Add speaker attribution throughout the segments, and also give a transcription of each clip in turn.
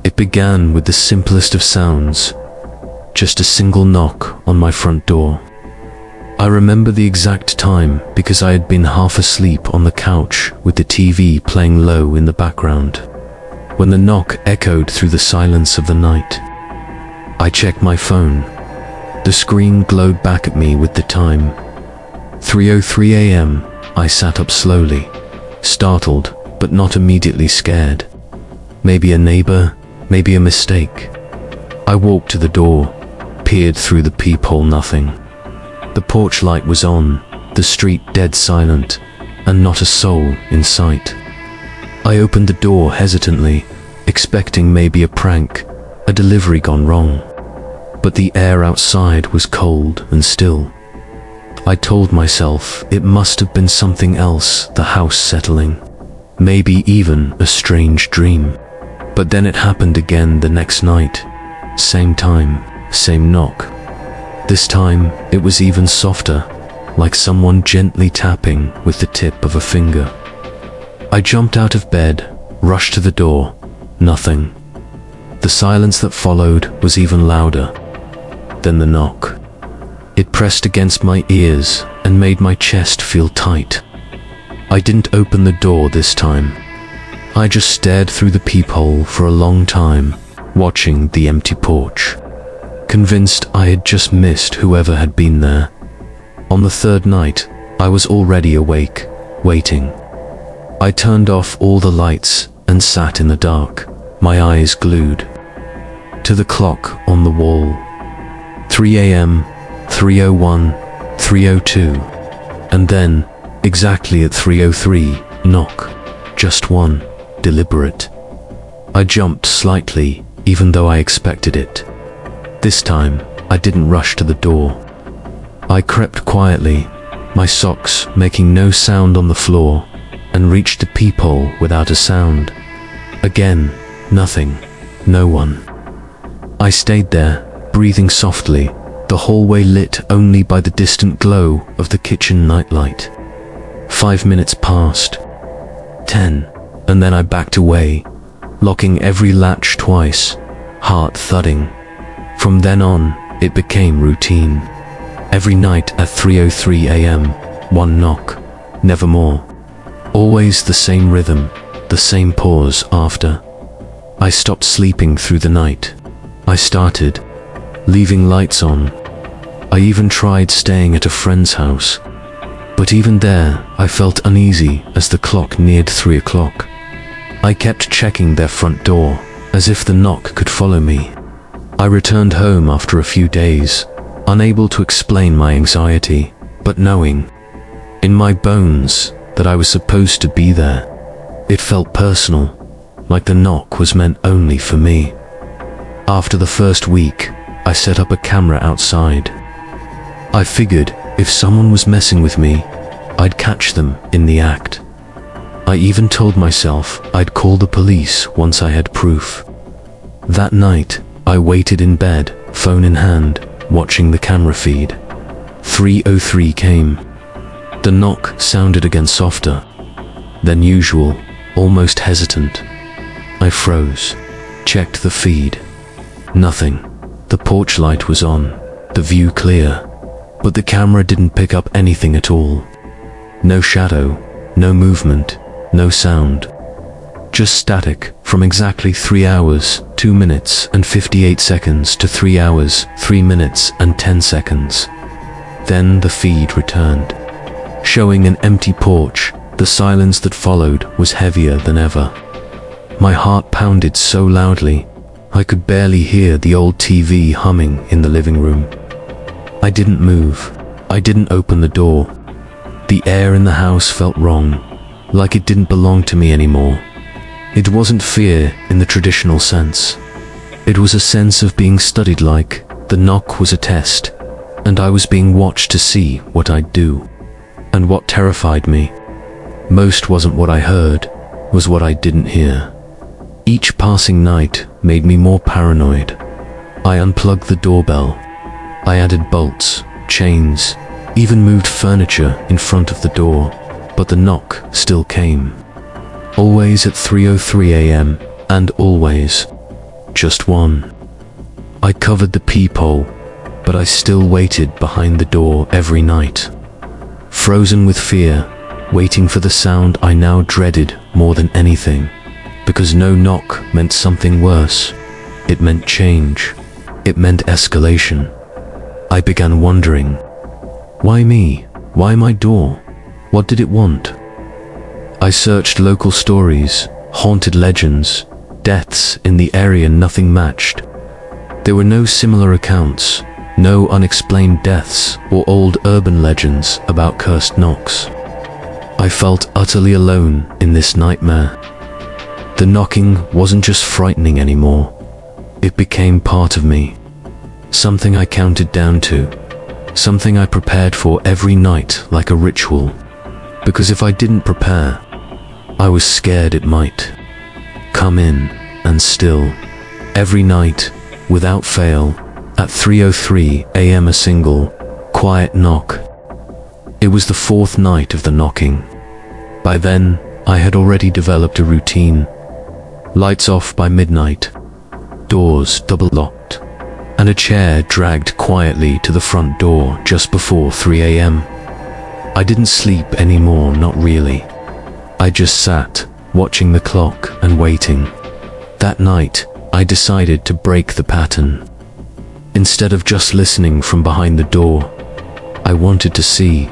Speaker 1: It began with the simplest of sounds, just a single knock on my front door. I remember the exact time because I had been half asleep on the couch with the TV playing low in the background, when the knock echoed through the silence of the night. I checked my phone. The screen glowed back at me with the time. 3:03 a.m. I sat up slowly, startled but not immediately scared. Maybe a neighbor, maybe a mistake. I walked to the door, peered through the peephole. Nothing. The porch light was on, the street dead silent, and not a soul in sight. I opened the door hesitantly, expecting maybe a prank, a delivery gone wrong. But the air outside was cold and still. I told myself it must have been something else, the house settling, maybe even a strange dream. But then it happened again the next night. Same time, same knock. This time it was even softer, like someone gently tapping with the tip of a finger. I jumped out of bed, rushed to the door. Nothing. The silence that followed was even louder. Then the knock. It pressed against my ears and made my chest feel tight. I didn't open the door this time. I just stared through the peephole for a long time, watching the empty porch, convinced I had just missed whoever had been there. On the third night, I was already awake, waiting. I turned off all the lights and sat in the dark, my eyes glued to the clock on the wall. 3 a.m., 3:01, 3:02, and then, exactly at 3:03, knock. Just one, deliberate. I jumped slightly, even though I expected it. This time, I didn't rush to the door. I crept quietly, my socks making no sound on the floor, and reached the peephole without a sound. Again, nothing, no one. I stayed there, breathing softly, the hallway lit only by the distant glow of the kitchen nightlight. 5 minutes passed. 10, and then I backed away, locking every latch twice, heart thudding. From then on, it became routine. Every night at 3:03 a.m., one knock, never more. Always the same rhythm, the same pause after. I stopped sleeping through the night. I started leaving lights on. I even tried staying at a friend's house. But even there, I felt uneasy as the clock neared 3 o'clock. I kept checking their front door, as if the knock could follow me. I returned home after a few days, unable to explain my anxiety, but knowing, in my bones, that I was supposed to be there. It felt personal, like the knock was meant only for me. After the first week, I set up a camera outside. I figured if someone was messing with me, I'd catch them in the act. I even told myself I'd call the police once I had proof. That night, I waited in bed, phone in hand, watching the camera feed. 3:03 came. The knock sounded again, softer than usual, almost hesitant. I froze, checked the feed. Nothing. The porch light was on, the view clear, but the camera didn't pick up anything at all. No shadow, no movement, no sound. Just static from exactly 3 hours, 2 minutes and 58 seconds to 3 hours, 3 minutes and 10 seconds. Then the feed returned, showing an empty porch. The silence that followed was heavier than ever. My heart pounded so loudly, I could barely hear the old TV humming in the living room. I didn't move. I didn't open the door. The air in the house felt wrong, like it didn't belong to me anymore. It wasn't fear in the traditional sense. It was a sense of being studied, like the knock was a test, and I was being watched to see what I'd do. And what terrified me most wasn't what I heard, was what I didn't hear. Each passing night made me more paranoid. I unplugged the doorbell. I added bolts, chains, even moved furniture in front of the door, but the knock still came. Always at 3:03 a.m., and always just one. I covered the peephole, but I still waited behind the door every night, frozen with fear, waiting for the sound I now dreaded more than anything, because no knock meant something worse. It meant change. It meant escalation. I began wondering, why me? Why my door? What did it want? I searched local stories, haunted legends, deaths in the area nothing matched. There were no similar accounts, no unexplained deaths or old urban legends about cursed knocks. I felt utterly alone in this nightmare. The knocking wasn't just frightening anymore. It became part of me. Something I counted down to. Something I prepared for every night like a ritual. Because if I didn't prepare, I was scared it might come in, and still, every night, without fail, at 3:03 a.m. a single, quiet knock. It was the fourth night of the knocking. By then, I had already developed a routine. Lights off by midnight, doors double locked, and a chair dragged quietly to the front door just before 3 a.m. I didn't sleep anymore, not really. I just sat, watching the clock and waiting. That night, I decided to break the pattern. Instead of just listening from behind the door, I wanted to see.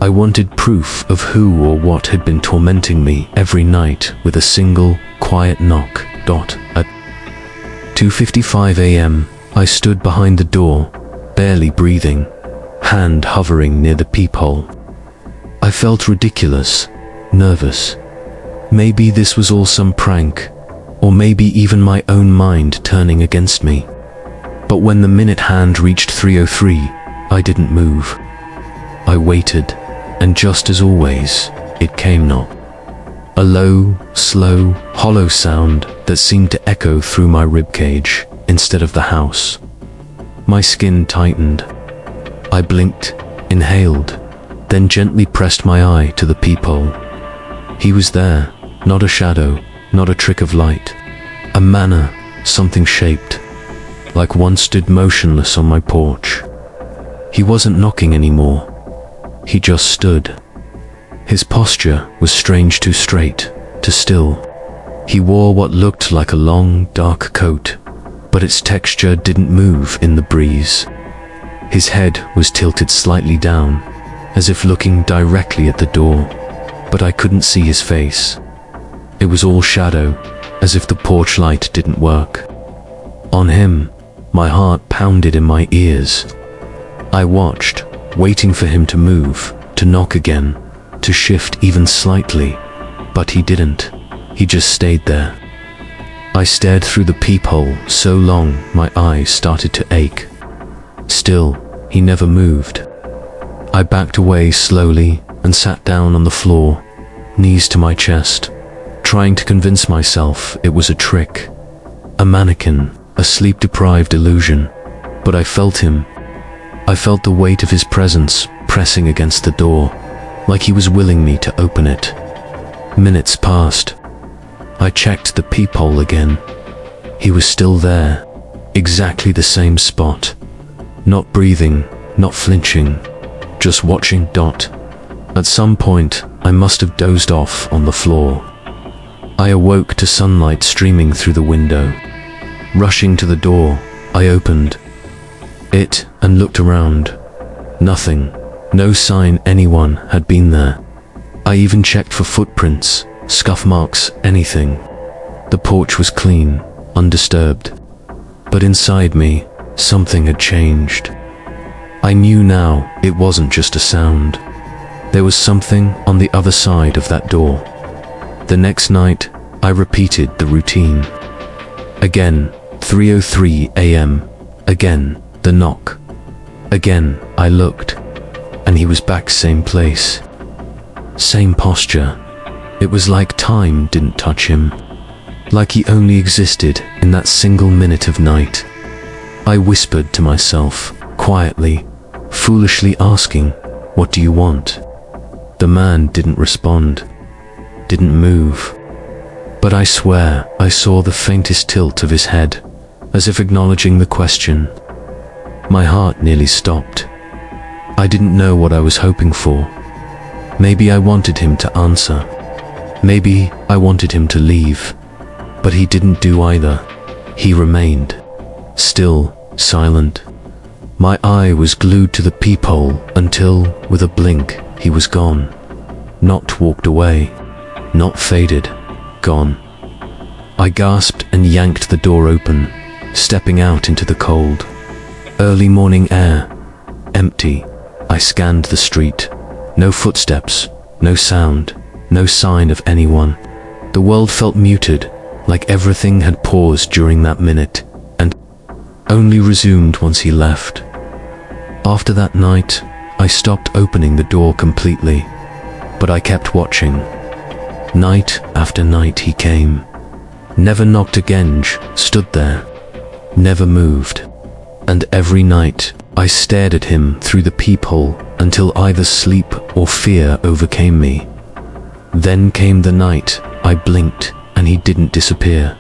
Speaker 1: I wanted proof of who or what had been tormenting me every night with a single, quiet knock. At 2:55 a.m., I stood behind the door, barely breathing, hand hovering near the peephole. I felt ridiculous, nervous. Maybe this was all some prank, or maybe even my own mind turning against me. But when the minute hand reached 3:03, I didn't move. I waited, and just as always, it came not. A low, slow, hollow sound that seemed to echo through my ribcage instead of the house. My skin tightened. I blinked, inhaled, then gently pressed my eye to the peephole. He was there, not a shadow, not a trick of light. A manner, something shaped, like one stood motionless on my porch. He wasn't knocking anymore. He just stood. His posture was strange, too straight, too still. He wore what looked like a long, dark coat, but its texture didn't move in the breeze. His head was tilted slightly down, as if looking directly at the door, but I couldn't see his face. It was all shadow, as if the porch light didn't work. On him, my heart pounded in my ears. I watched, waiting for him to move, to knock again, to shift even slightly, but he didn't. He just stayed there. I stared through the peephole so long my eyes started to ache. Still, he never moved. I backed away slowly and sat down on the floor, knees to my chest, trying to convince myself it was a trick, a mannequin, a sleep-deprived illusion. But I felt him. I felt the weight of his presence pressing against the door, like he was willing me to open it. Minutes passed. I checked the peephole again. He was still there, exactly the same spot. Not breathing, not flinching, just watching. At some point, I must have dozed off on the floor. I awoke to sunlight streaming through the window. Rushing to the door, I opened it and looked around. Nothing, no sign anyone had been there. I even checked for footprints, scuff marks, anything. The porch was clean, undisturbed. But inside me, something had changed. I knew now it wasn't just a sound. There was something on the other side of that door. The next night, I repeated the routine. Again, 3:03 a.m. Again, the knock. Again, I looked, and he was back, same place. Same posture. It was like time didn't touch him. Like he only existed in that single minute of night. I whispered to myself, quietly, foolishly asking, "What do you want?" The man didn't respond, didn't move. but I swear I saw the faintest tilt of his head, as if acknowledging the question. My heart nearly stopped. I didn't know what I was hoping for. Maybe I wanted him to answer. Maybe I wanted him to leave. But he didn't do either. He remained, still, silent. My eye was glued to the peephole until, with a blink, he was gone. Not walked away, not faded, gone. I gasped and yanked the door open, stepping out into the cold. Early morning air, empty. I scanned the street. No footsteps, no sound, no sign of anyone. The world felt muted, like everything had paused during that minute, and only resumed once he left. After that night, I stopped opening the door completely, but I kept watching. Night after night he came. Never knocked again, stood there, never moved. And every night, I stared at him through the peephole until either sleep or fear overcame me. Then came the night, I blinked, and he didn't disappear.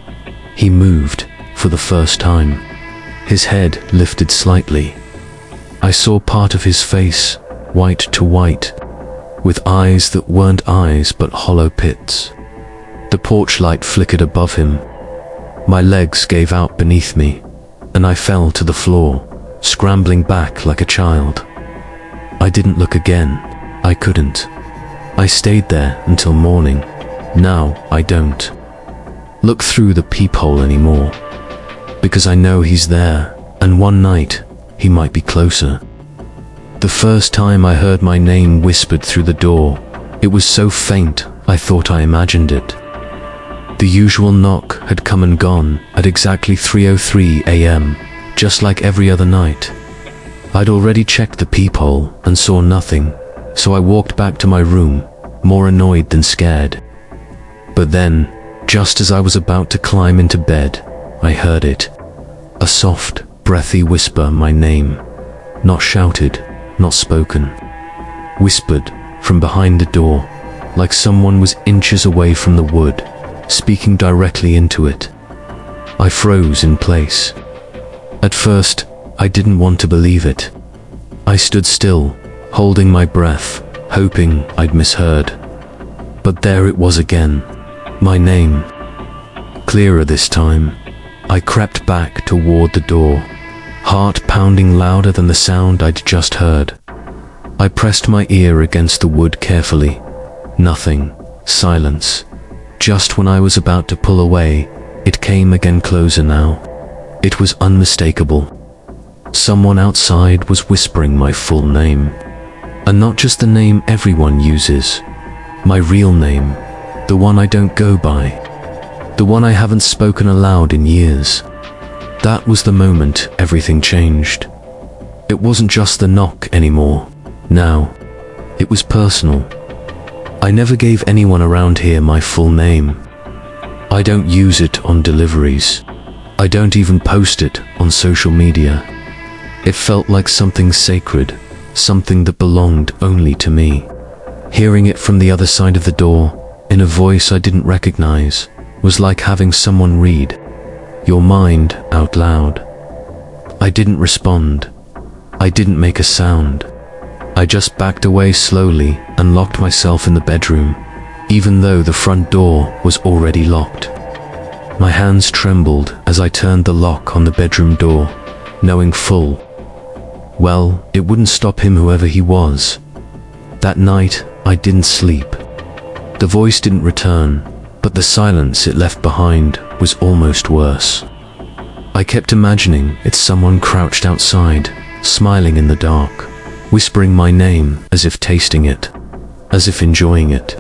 Speaker 1: He moved, for the first time. His head lifted slightly. I saw part of his face, white to white, with eyes that weren't eyes but hollow pits. The porch light flickered above him. My legs gave out beneath me, and I fell to the floor, scrambling back like a child. I didn't look again. I couldn't. I stayed there until morning. Now I don't look through the peephole anymore, because I know he's there, and one night he might be closer. The first time I heard my name whispered through the door, it was so faint I thought I imagined it. The usual knock had come and gone at exactly 3:03 a.m., just like every other night. I'd already checked the peephole and saw nothing, so I walked back to my room, more annoyed than scared. But then, just as I was about to climb into bed, I heard it. A soft, breathy whisper my name. Not shouted, not spoken. Whispered from behind the door, like someone was inches away from the wood, speaking directly into it. I froze in place. At first, I didn't want to believe it. I stood still, holding my breath, hoping I'd misheard. But there it was again. My name. Clearer this time. I crept back toward the door, heart pounding louder than the sound I'd just heard. I pressed my ear against the wood carefully. Nothing. Silence. Just when I was about to pull away, it came again, closer now. It was unmistakable. Someone outside was whispering my full name. And not just the name everyone uses. My real name. The one I don't go by. The one I haven't spoken aloud in years. That was the moment everything changed. It wasn't just the knock anymore. Now, it was personal. I never gave anyone around here my full name. I don't use it on deliveries. I don't even post it on social media. It felt like something sacred, something that belonged only to me. Hearing it from the other side of the door, in a voice I didn't recognize, was like having someone read your mind out loud. I didn't respond. I didn't make a sound. I just backed away slowly and locked myself in the bedroom, even though the front door was already locked. My hands trembled as I turned the lock on the bedroom door, knowing full well, it wouldn't stop him, whoever he was. That night, I didn't sleep. The voice didn't return, but the silence it left behind was almost worse. I kept imagining it's someone crouched outside, smiling in the dark, whispering my name as if tasting it, as if enjoying it.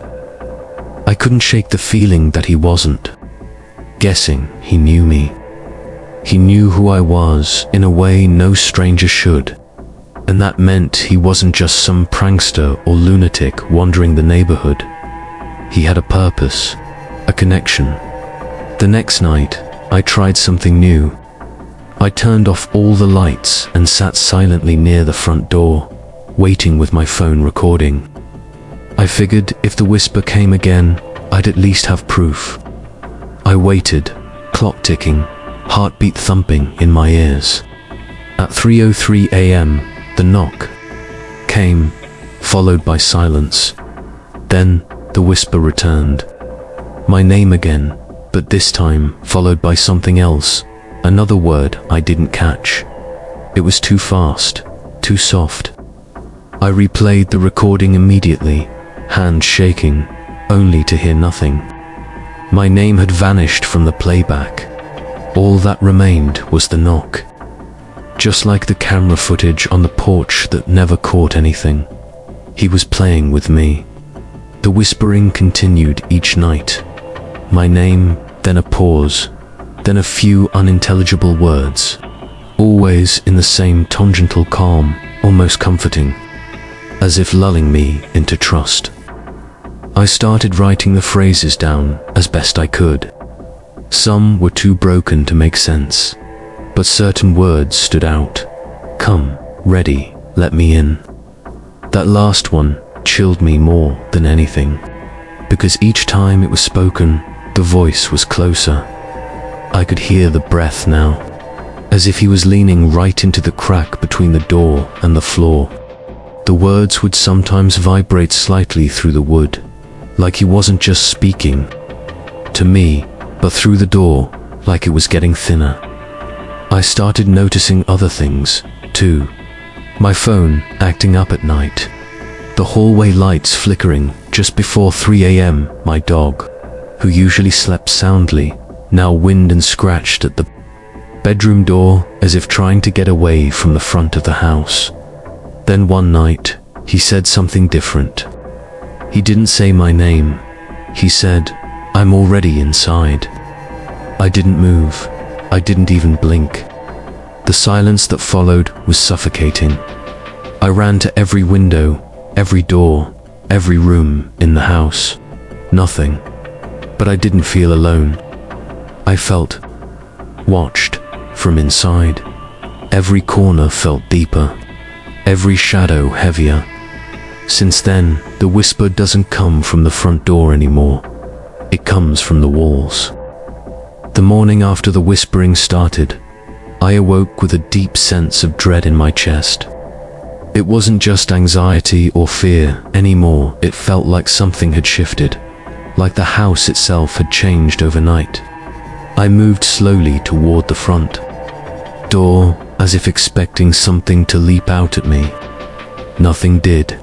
Speaker 1: I couldn't shake the feeling that he wasn't. Guessing he knew me. He knew who I was in a way no stranger should. And that meant he wasn't just some prankster or lunatic wandering the neighborhood. He had a purpose, a connection. The next night, I tried something new. I turned off all the lights and sat silently near the front door, waiting with my phone recording. I figured if the whisper came again, I'd at least have proof. I waited, clock ticking, heartbeat thumping in my ears. At 3:03 a.m., the knock came, followed by silence. Then the whisper returned. My name again, but this time followed by something else, another word I didn't catch. It was too fast, too soft. I replayed the recording immediately, hands shaking, only to hear nothing. My name had vanished from the playback. All that remained was the knock. Just like the camera footage on the porch that never caught anything. He was playing with me. The whispering continued each night. My name, then a pause, then a few unintelligible words. Always in the same tangential calm, almost comforting, as if lulling me into trust. I started writing the phrases down as best I could. Some were too broken to make sense, but certain words stood out. Come, ready, let me in. That last one chilled me more than anything, because each time it was spoken, the voice was closer. I could hear the breath now, as if he was leaning right into the crack between the door and the floor. The words would sometimes vibrate slightly through the wood, like he wasn't just speaking to me, but through the door, like it was getting thinner. I started noticing other things, too. My phone acting up at night. The hallway lights flickering just before 3 a.m. My dog, who usually slept soundly, now whined and scratched at the bedroom door as if trying to get away from the front of the house. Then one night, he said something different. He didn't say my name. He said, "I'm already inside." I didn't move. I didn't even blink. The silence that followed was suffocating. I ran to every window, every door, every room in the house. Nothing. But I didn't feel alone. I felt watched from inside. Every corner felt deeper, every shadow heavier. Since then, the whisper doesn't come from the front door anymore. It comes from the walls. The morning after the whispering started, I awoke with a deep sense of dread in my chest. It wasn't just anxiety or fear anymore. It felt like something had shifted, like the house itself had changed overnight. I moved slowly toward the front door, as if expecting something to leap out at me. Nothing did,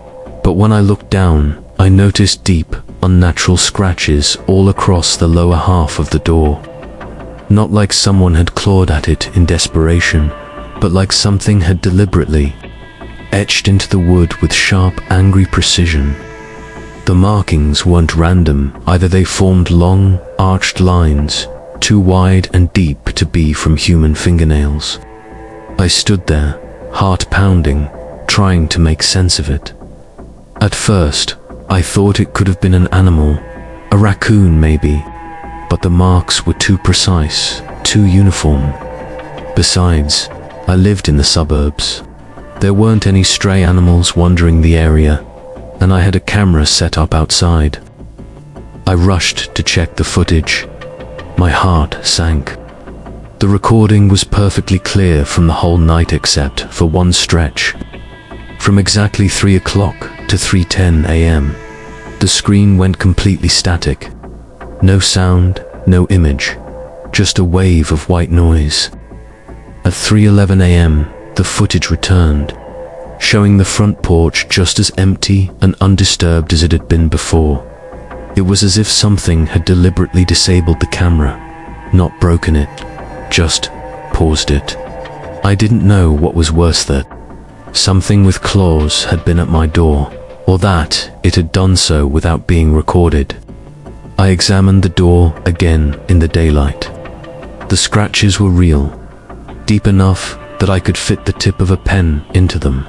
Speaker 1: but when I looked down, I noticed deep, unnatural scratches all across the lower half of the door. Not like someone had clawed at it in desperation, but like something had deliberately etched into the wood with sharp, angry precision. The markings weren't random, either they formed long, arched lines, too wide and deep to be from human fingernails. I stood there, heart pounding, trying to make sense of it. At first, I thought it could have been an animal, a raccoon maybe, but the marks were too precise, too uniform. Besides, I lived in the suburbs. There weren't any stray animals wandering the area, and I had a camera set up outside. I rushed to check the footage. My heart sank. The recording was perfectly clear from the whole night except for one stretch. From exactly 3 o'clock to 3:10 a.m., the screen went completely static. No sound, no image, just a wave of white noise. At 3:11 a.m., the footage returned, showing the front porch just as empty and undisturbed as it had been before. It was as if something had deliberately disabled the camera, not broken it, just paused it. I didn't know what was worse, that something with claws had been at my door, or that it had done so without being recorded. I examined the door again in the daylight. The scratches were real, deep enough that I could fit the tip of a pen into them.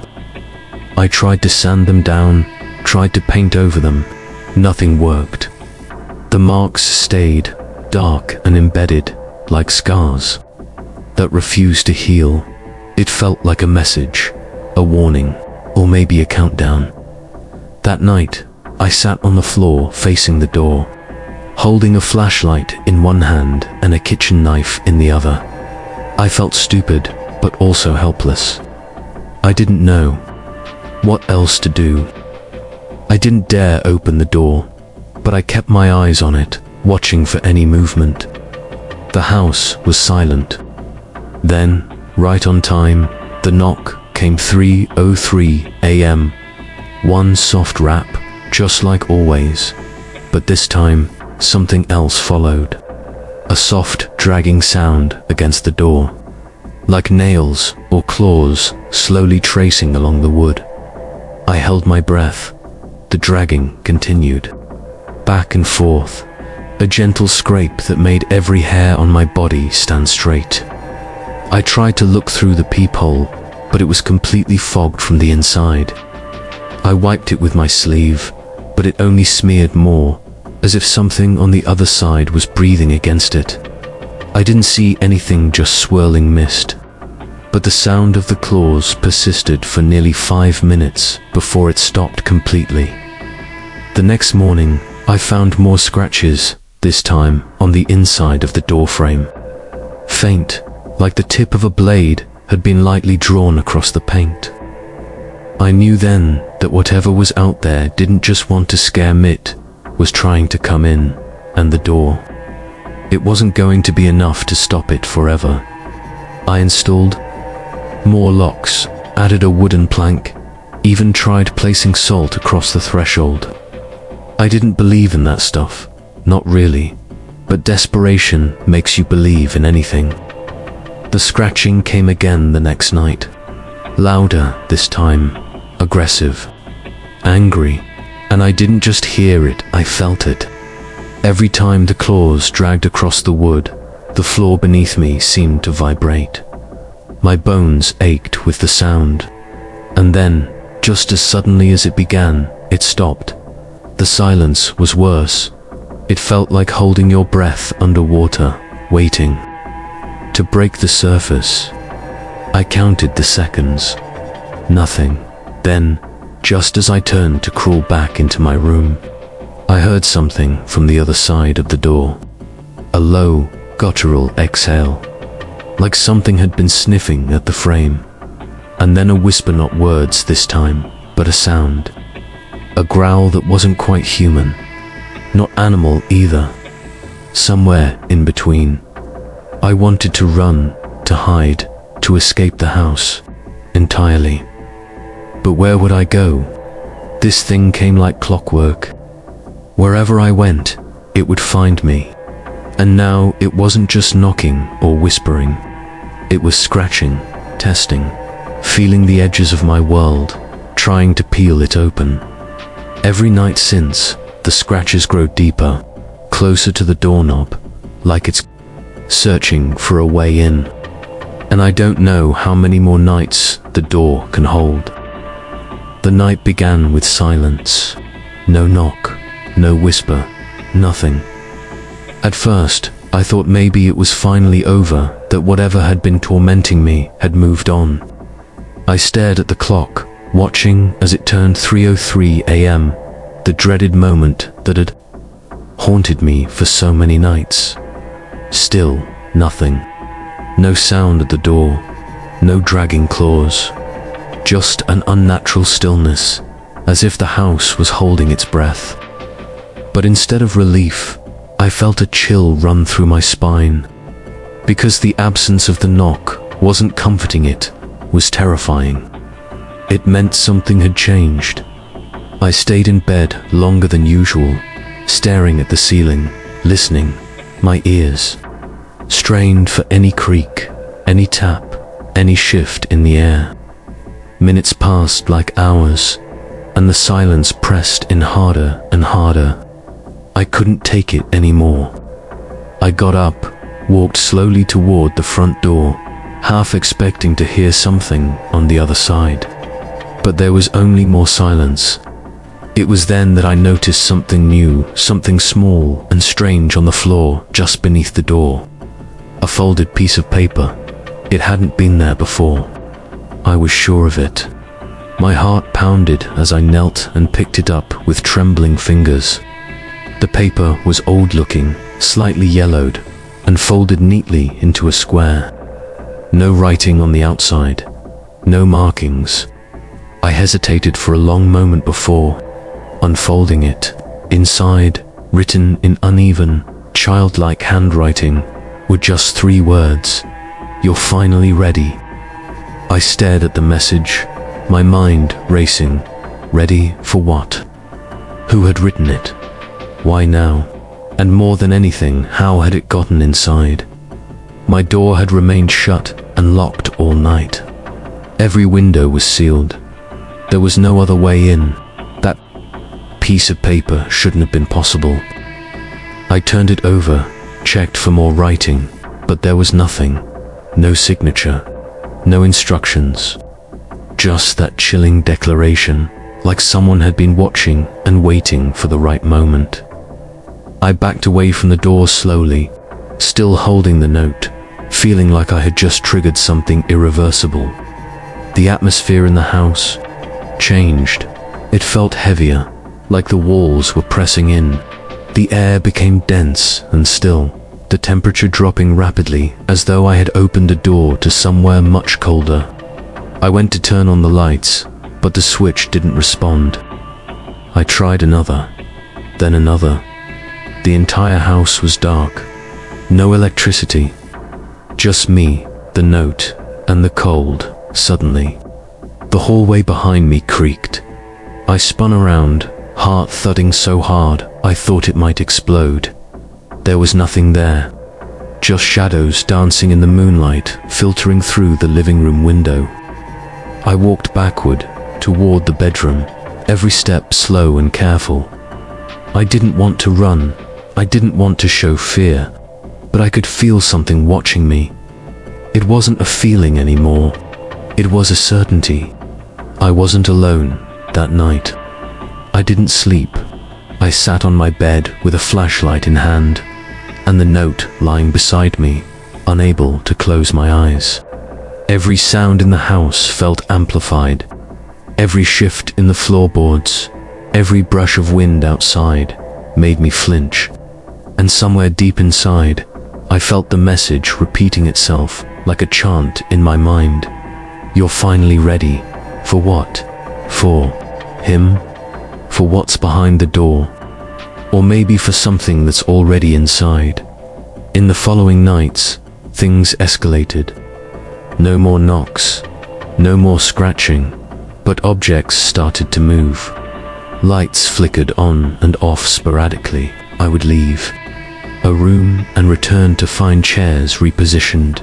Speaker 1: I tried to sand them down, tried to paint over them. Nothing worked. The marks stayed, dark and embedded, like scars that refused to heal. It felt like a message, a warning, or maybe a countdown. That night, I sat on the floor facing the door, holding a flashlight in one hand and a kitchen knife in the other. I felt stupid, but also helpless. I didn't know what else to do. I didn't dare open the door, but I kept my eyes on it, watching for any movement. The house was silent. Then, right on time, the knock came 3:03 a.m. One soft rap, just like always. But this time, something else followed. A soft, dragging sound against the door, like nails or claws slowly tracing along the wood. I held my breath. The dragging continued. Back and forth, a gentle scrape that made every hair on my body stand straight. I tried to look through the peephole, but it was completely fogged from the inside. I wiped it with my sleeve, but it only smeared more, as if something on the other side was breathing against it. I didn't see anything, just swirling mist. But the sound of the claws persisted for nearly 5 minutes before it stopped completely. The next morning, I found more scratches, this time on the inside of the door frame. Faint, like the tip of a blade had been lightly drawn across the paint. I knew then that whatever was out there didn't just want to scare me, it was trying to come in, and the door. It wasn't going to be enough to stop it forever. I installed more locks, added a wooden plank, even tried placing salt across the threshold. I didn't believe in that stuff, not really, but desperation makes you believe in anything. The scratching came again the next night, louder this time, aggressive, angry, and I didn't just hear it, I felt it. Every time the claws dragged across the wood, the floor beneath me seemed to vibrate. My bones ached with the sound. And then, just as suddenly as it began, it stopped. The silence was worse. It felt like holding your breath underwater, waiting to break the surface. I counted the seconds. Nothing. Then, just as I turned to crawl back into my room, I heard something from the other side of the door. A low, guttural exhale, like something had been sniffing at the frame. And then a whisper, not words this time, but a sound. A growl that wasn't quite human, not animal either. Somewhere in between. I wanted to run, to hide, to escape the house, entirely. But where would I go? This thing came like clockwork. Wherever I went, it would find me. And now it wasn't just knocking or whispering. It was scratching, testing, feeling the edges of my world, trying to peel it open. Every night since, the scratches grow deeper, closer to the doorknob, like it's searching for a way in. And I don't know how many more nights the door can hold. The night began with silence. No knock, no whisper, nothing. At first, I thought maybe it was finally over, that whatever had been tormenting me had moved on. I stared at the clock, watching as it turned 3:03 a.m., the dreaded moment that had haunted me for so many nights. Still, nothing. No sound at the door, no dragging claws. Just an unnatural stillness, as if the house was holding its breath. But instead of relief, I felt a chill run through my spine, because the absence of the knock wasn't comforting, it was terrifying. It meant something had changed. I stayed in bed longer than usual, staring at the ceiling, listening, my ears strained for any creak, any tap, any shift in the air. Minutes passed like hours, and the silence pressed in harder and harder. I couldn't take it anymore. I got up, walked slowly toward the front door, half expecting to hear something on the other side. But there was only more silence. It was then that I noticed something new, something small and strange on the floor just beneath the door. A folded piece of paper. It hadn't been there before. I was sure of it. My heart pounded as I knelt and picked it up with trembling fingers. The paper was old-looking, slightly yellowed, and folded neatly into a square. No writing on the outside, no markings. I hesitated for a long moment before unfolding it. Inside, written in uneven, childlike handwriting, were just 3 words: "You're finally ready." I stared at the message, my mind racing. Ready for what? Who had written it? Why now? And more than anything, how had it gotten inside? My door had remained shut and locked all night. Every window was sealed. There was no other way in. That piece of paper shouldn't have been possible. I turned it over, checked for more writing, but there was nothing. No signature, no instructions. Just that chilling declaration, like someone had been watching and waiting for the right moment. I backed away from the door slowly, still holding the note, feeling like I had just triggered something irreversible. The atmosphere in the house changed. It felt heavier, like the walls were pressing in. The air became dense and still, the temperature dropping rapidly, as though I had opened a door to somewhere much colder. I went to turn on the lights, but the switch didn't respond. I tried another, then another. The entire house was dark. No electricity. Just me, the note, and the cold. Suddenly, the hallway behind me creaked. I spun around, heart thudding so hard I thought it might explode. There was nothing there. Just shadows dancing in the moonlight, filtering through the living room window. I walked backward, toward the bedroom, every step slow and careful. I didn't want to run. I didn't want to show fear, but I could feel something watching me. It wasn't a feeling anymore. It was a certainty. I wasn't alone that night. I didn't sleep. I sat on my bed with a flashlight in hand, and the note lying beside me, unable to close my eyes. Every sound in the house felt amplified. Every shift in the floorboards, every brush of wind outside made me flinch. And somewhere deep inside, I felt the message repeating itself like a chant in my mind. You're finally ready. For what? For him? For what's behind the door? Or maybe for something that's already inside. In the following nights, things escalated. No more knocks, no more scratching, but objects started to move. Lights flickered on and off sporadically. I would leave a room and return to find chairs repositioned,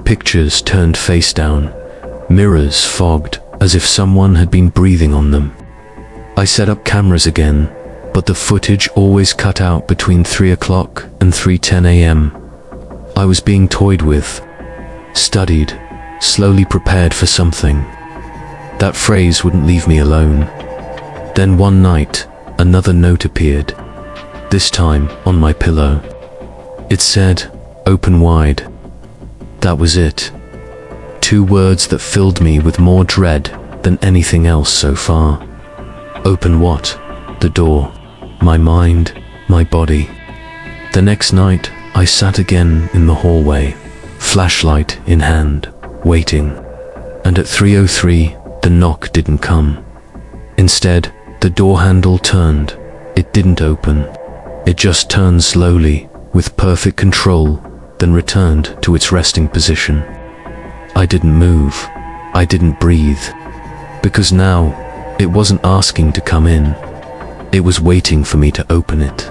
Speaker 1: pictures turned face down, mirrors fogged as if someone had been breathing on them. I set up cameras again, but the footage always cut out between 3 o'clock and 3:10 a.m. I was being toyed with, studied, slowly prepared for something. That phrase wouldn't leave me alone. Then one night, another note appeared, this time on my pillow. It said, "Open wide." That was it. 2 words that filled me with more dread than anything else so far. Open what? The door. My mind, my body. The next night, I sat again in the hallway, flashlight in hand, waiting. And at 3:03, the knock didn't come. Instead, the door handle turned. It didn't open. It just turned slowly, with perfect control, then returned to its resting position. I didn't move. I didn't breathe. Because now, it wasn't asking to come in. It was waiting for me to open it.